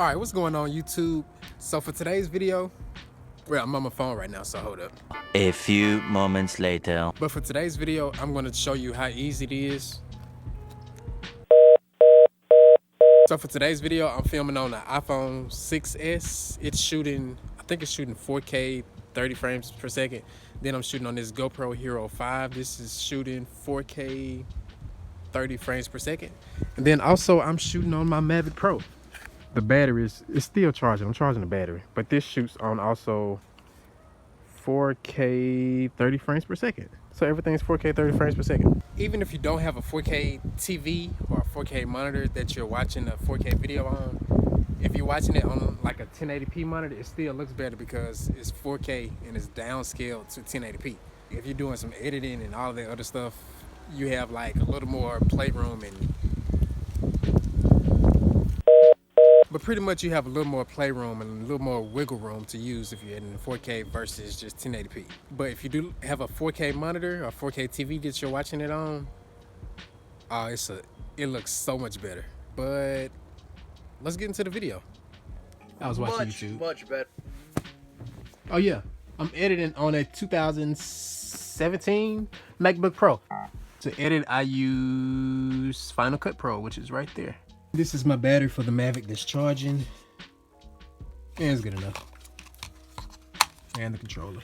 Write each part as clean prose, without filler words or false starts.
Alright, what's going on YouTube? So for today's video, well, I'm on my phone right now, so hold up. A few moments later. But for today's video, I'm going to show you how easy it is. So for today's video, I'm filming on the iPhone 6S. It's shooting, I think it's shooting 4K, 30 frames per second. Then I'm shooting on this GoPro Hero 5. This is shooting 4K, 30 frames per second. And then also I'm shooting on my Mavic Pro. The battery is still charging. I'm charging the battery, but this shoots on also 4K 30 frames per second. So everything's 4K 30 frames per second. Even if you don't have a 4K TV or a 4K monitor that you're watching a 4K video on, if you're watching it on like a 1080p monitor, it still looks better because it's 4K and it's downscaled to 1080p. If you're doing some editing and all the other stuff, you have like a little more playroom but pretty much you have a little more playroom and a little more wiggle room to use if you're in 4K versus just 1080p. But if you do have a 4K monitor or 4K TV that you're watching it on, it looks so much better. But let's get into the video. I was watching YouTube. Much better. Oh yeah, I'm editing on a 2017 MacBook Pro. To edit, I use Final Cut Pro, which is right there. This is my battery for the Mavic that's charging. And it's good enough. And the controller.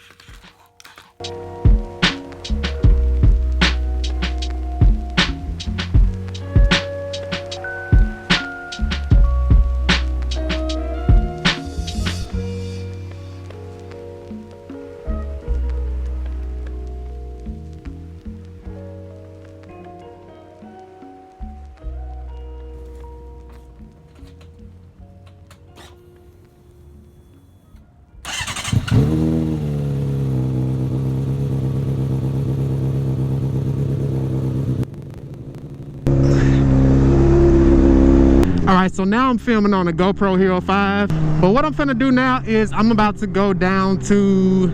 Alright, so now I'm filming on a GoPro Hero 5. But what I'm finna do now is I'm about to go down to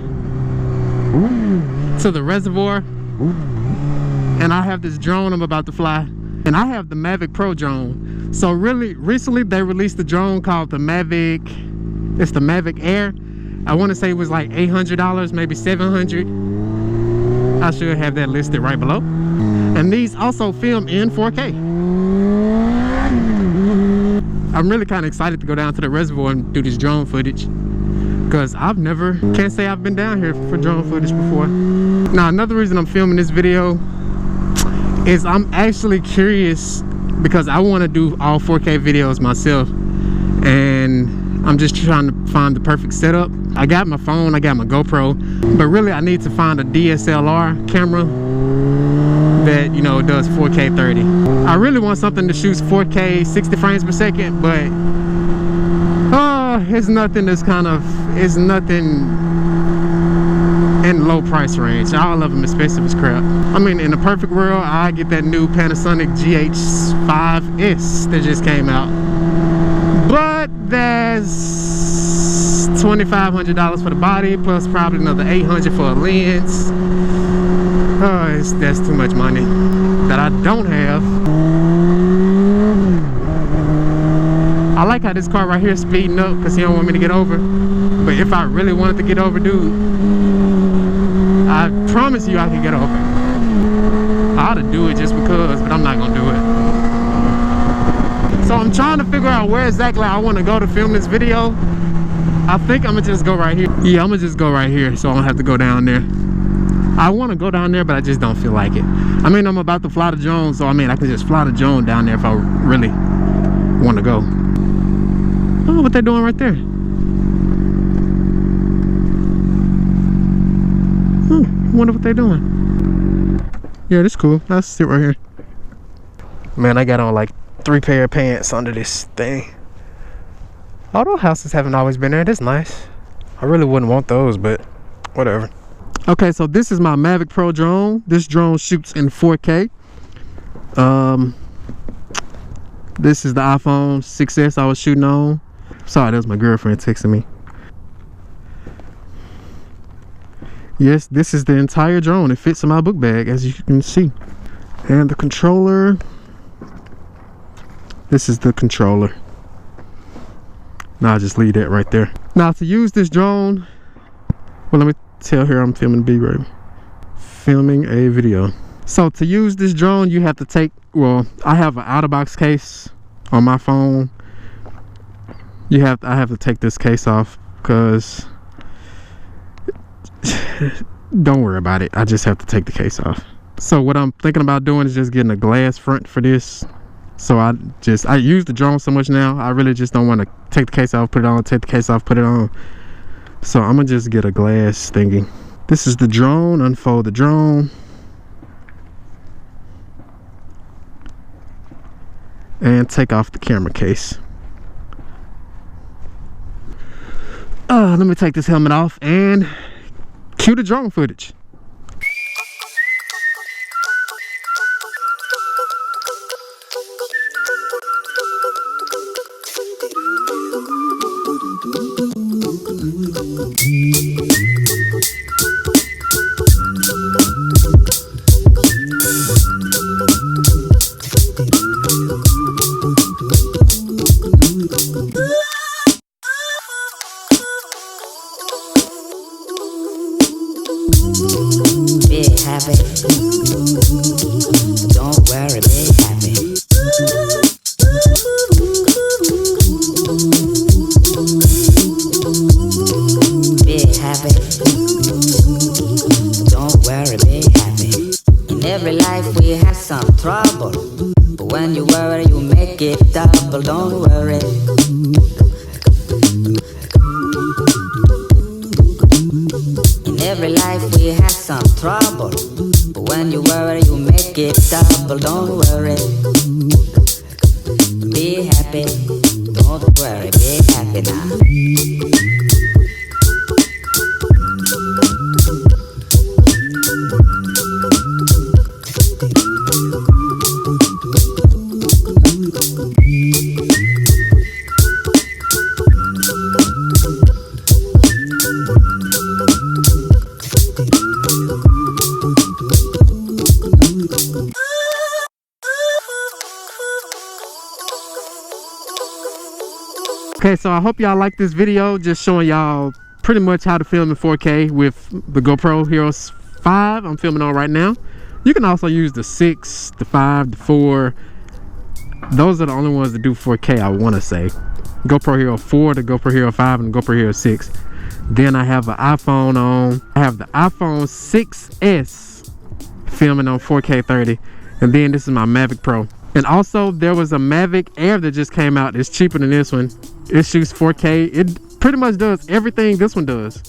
the reservoir. And I have this drone I'm about to fly. And I have the Mavic Pro drone. So really, recently they released a drone called the Mavic. It's the Mavic Air. I want to say it was like $800, maybe $700. I should have that listed right below. And these also film in 4K. I'm really kind of excited to go down to the reservoir and do this drone footage because can't say I've been down here for drone footage before. Now, another reason I'm filming this video is I'm actually curious because I want to do all 4K videos myself, and I'm just trying to find the perfect setup. I got my phone, I got my GoPro, but really I need to find a DSLR camera that, you know, does 4K 30. I really want something that shoots 4K 60 frames per second, but it's nothing in low price range. All of them expensive as crap. I mean, in the perfect world, I get that new Panasonic GH5S that just came out, but that's $2,500 for the body plus probably another $800 for a lens. That's too much money that I don't have. I like how this car right here is speeding up because he don't want me to get over. But if I really wanted to get over, dude, I promise you I can get over. I ought to do it just because, but I'm not gonna do it. So I'm trying to figure out where exactly I want to go to film this video. I think I'm gonna just go right here. Yeah, I'm gonna just go right here so I don't have to go down there. I want to go down there, but I just don't feel like it. I mean, I'm about to fly the drone, so I mean, I can just fly the drone down there if I really want to go. Oh, what they're doing right there. I wonder what they're doing. Yeah, this is cool. I'll sit right here. Man, I got on like 3 pair of pants under this thing. Although houses haven't always been there, that's nice. I really wouldn't want those, but whatever. Okay, so this is my Mavic Pro drone. This drone shoots in 4K. This is the iPhone 6S I was shooting on. Sorry, that was my girlfriend texting me. Yes, this is the entire drone. It fits in my book bag, as you can see. And the controller. This is the controller. Now I'll just leave that right there. Now to use this drone, well, let me tell her I'm filming B-roll. Filming a video. So to use this drone, you have to take, well, I have an out-of-box case on my phone. I have to take this case off because don't worry about it. I just have to take the case off. So what I'm thinking about doing is just getting a glass front for this. So I use the drone so much now, I really just don't want to take the case off, put it on, take the case off, put it on. So I'm gonna just get a glass thingy. This is the drone, unfold the drone. And take off the camera case. Let me take this helmet off and cue the drone footage. Don't worry, be happy. Be happy. Don't worry, be happy. In every life we have some trouble, but when you worry you make it double. Don't worry. In every life we have some trouble, but when you worry you make it double. Don't worry, be happy. Don't worry, be happy now. Okay, so I hope y'all like this video, just showing y'all pretty much how to film in 4K with the GoPro Hero 5 I'm filming on right now. You can also use the 6, the 5, the 4. Those are the only ones that do 4K, I want to say. GoPro Hero 4, the GoPro Hero 5, and the GoPro Hero 6. Then I have an iPhone on. I have the iPhone 6S filming on 4K 30. And then this is my Mavic Pro. And also there was a Mavic Air that just came out. It's cheaper than this one. It shoots 4K. It pretty much does everything this one does,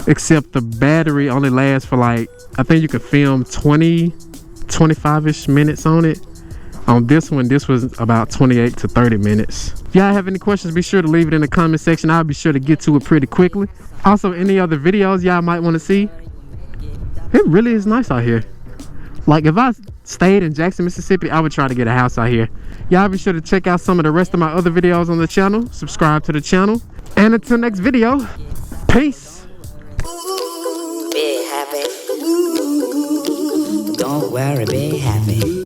except the battery only lasts for like, I think you could film 25-ish minutes on it. On this one, this was about 28 to 30 minutes. If y'all have any questions, be sure to leave it in the comment section. I'll be sure to get to it pretty quickly. Also, any other videos y'all might want to see. It really is nice out here. Like if I stayed in Jackson, Mississippi, I would try to get a house out here. Y'all be sure to check out some of the rest of my other videos on the channel. Subscribe to the channel. And until next video, peace. Be happy. Don't worry, be happy.